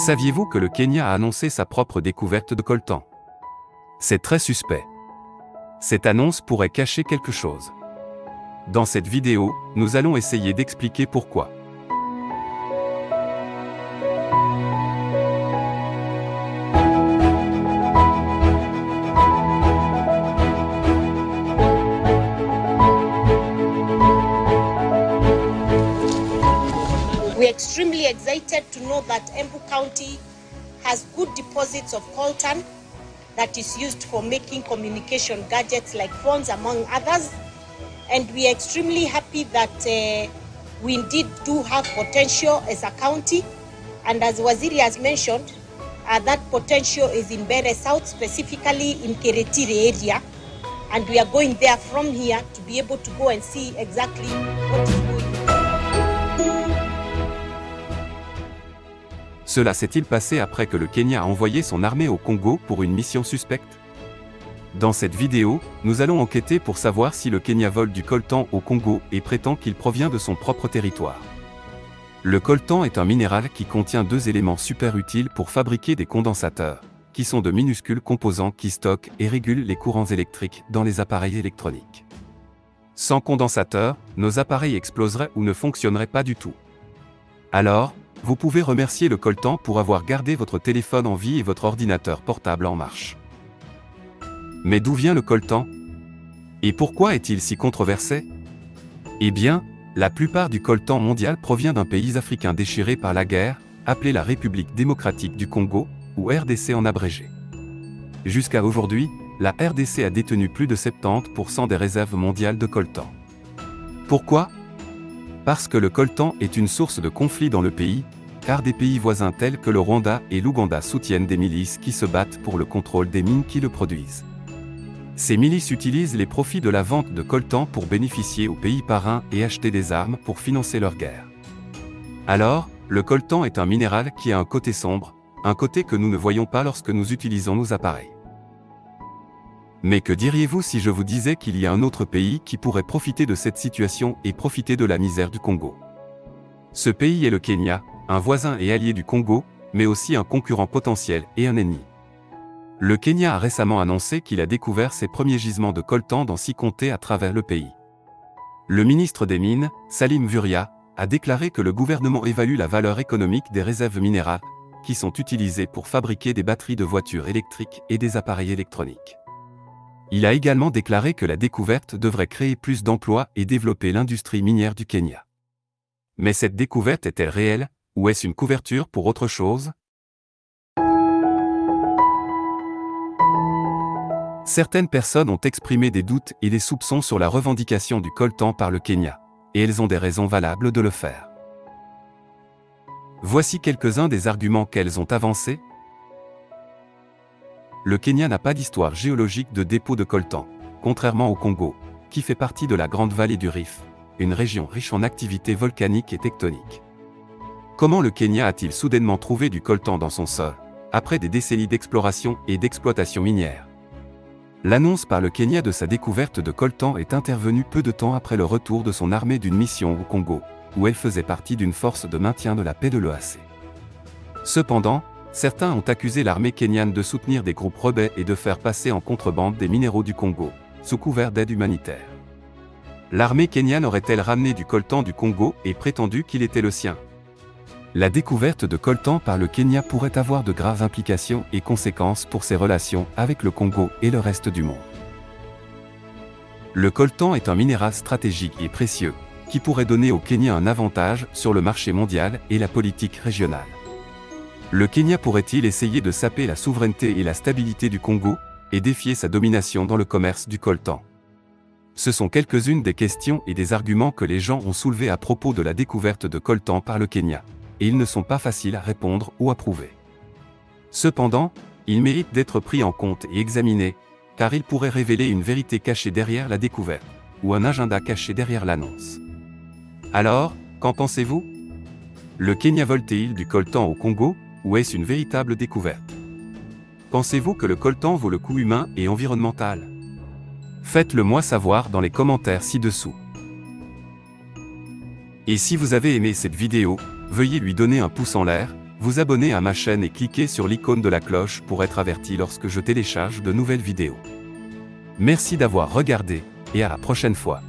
Saviez-vous que le Kenya a annoncé sa propre découverte de coltan? C'est très suspect. Cette annonce pourrait cacher quelque chose. Dans cette vidéo, nous allons essayer d'expliquer pourquoi. We're extremely excited to know that Embu County has good deposits of coltan that is used for making communication gadgets like phones, among others. And we are extremely happy that we indeed do have potential as a county. And as Waziri has mentioned, that potential is in Bere South, specifically in Keretire area. And we are going there from here to be able to go and see exactly what is going on. Cela s'est-il passé après que le Kenya a envoyé son armée au Congo pour une mission suspecte? Dans cette vidéo, nous allons enquêter pour savoir si le Kenya vole du coltan au Congo et prétend qu'il provient de son propre territoire. Le coltan est un minéral qui contient deux éléments super utiles pour fabriquer des condensateurs, qui sont de minuscules composants qui stockent et régulent les courants électriques dans les appareils électroniques. Sans condensateurs, nos appareils exploseraient ou ne fonctionneraient pas du tout. Alors, vous pouvez remercier le coltan pour avoir gardé votre téléphone en vie et votre ordinateur portable en marche. Mais d'où vient le coltan? Et pourquoi est-il si controversé? Eh bien, la plupart du coltan mondial provient d'un pays africain déchiré par la guerre, appelé la République démocratique du Congo, ou RDC en abrégé. Jusqu'à aujourd'hui, la RDC a détenu plus de 70% des réserves mondiales de coltan. Pourquoi? Parce que le coltan est une source de conflit dans le pays, car des pays voisins tels que le Rwanda et l'Ouganda soutiennent des milices qui se battent pour le contrôle des mines qui le produisent. Ces milices utilisent les profits de la vente de coltan pour bénéficier aux pays parrains et acheter des armes pour financer leur guerre. Alors, le coltan est un minéral qui a un côté sombre, un côté que nous ne voyons pas lorsque nous utilisons nos appareils. Mais que diriez-vous si je vous disais qu'il y a un autre pays qui pourrait profiter de cette situation et profiter de la misère du Congo? Ce pays est le Kenya, un voisin et allié du Congo, mais aussi un concurrent potentiel et un ennemi. Le Kenya a récemment annoncé qu'il a découvert ses premiers gisements de coltan dans 6 comtés à travers le pays. Le ministre des Mines, Salim Vuria, a déclaré que le gouvernement évalue la valeur économique des réserves minérales, qui sont utilisées pour fabriquer des batteries de voitures électriques et des appareils électroniques. Il a également déclaré que la découverte devrait créer plus d'emplois et développer l'industrie minière du Kenya. Mais cette découverte est-elle réelle, ou est-ce une couverture pour autre chose? Certaines personnes ont exprimé des doutes et des soupçons sur la revendication du coltan par le Kenya, et elles ont des raisons valables de le faire. Voici quelques-uns des arguments qu'elles ont avancés. Le Kenya n'a pas d'histoire géologique de dépôt de coltan, contrairement au Congo, qui fait partie de la Grande Vallée du Rift, une région riche en activités volcaniques et tectoniques. Comment le Kenya a-t-il soudainement trouvé du coltan dans son sol, après des décennies d'exploration et d'exploitation minière? L'annonce par le Kenya de sa découverte de coltan est intervenue peu de temps après le retour de son armée d'une mission au Congo, où elle faisait partie d'une force de maintien de la paix de l'EAC. Cependant, certains ont accusé l'armée kenyane de soutenir des groupes rebelles et de faire passer en contrebande des minéraux du Congo, sous couvert d'aide humanitaire. L'armée kenyane aurait-elle ramené du coltan du Congo et prétendu qu'il était le sien? La découverte de coltan par le Kenya pourrait avoir de graves implications et conséquences pour ses relations avec le Congo et le reste du monde. Le coltan est un minéral stratégique et précieux, qui pourrait donner au Kenya un avantage sur le marché mondial et la politique régionale. Le Kenya pourrait-il essayer de saper la souveraineté et la stabilité du Congo, et défier sa domination dans le commerce du coltan? Ce sont quelques-unes des questions et des arguments que les gens ont soulevés à propos de la découverte de coltan par le Kenya, et ils ne sont pas faciles à répondre ou à prouver. Cependant, ils méritent d'être pris en compte et examinés, car ils pourraient révéler une vérité cachée derrière la découverte, ou un agenda caché derrière l'annonce. Alors, qu'en pensez-vous? Le Kenya vole-t-il du coltan au Congo, ou est-ce une véritable découverte? Pensez-vous que le coltan vaut le coût humain et environnemental? Faites-le moi savoir dans les commentaires ci-dessous. Et si vous avez aimé cette vidéo, veuillez lui donner un pouce en l'air, vous abonner à ma chaîne et cliquer sur l'icône de la cloche pour être averti lorsque je télécharge de nouvelles vidéos. Merci d'avoir regardé, et à la prochaine fois.